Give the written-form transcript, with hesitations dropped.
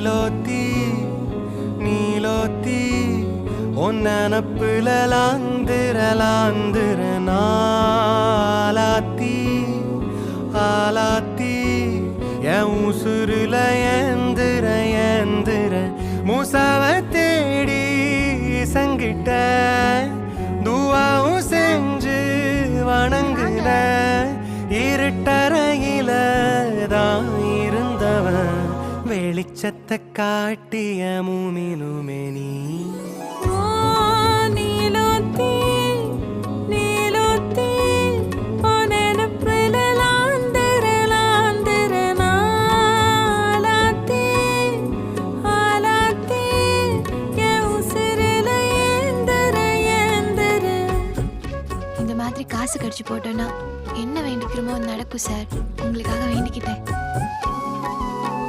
நீலோத்தி நீலோத்தி ஒன்னப்புல லாந்திர நாலாத்தி ஆலாத்தி என் உசுருல ஏந்திர மூசாவ தேடி சங்கிட்ட துவாவும் செஞ்சு வணங்குன இருட்டறையில தான் இருந்தவன் வெளிச்சத்தை காட்டிய மூமினுமே நீ காசு கடிச்சு போட்டோன்னா என்ன வேண்டிக்கிறோமோ நடக்கும் சார். உங்களுக்காக வேண்டிக்கிட்டேன்.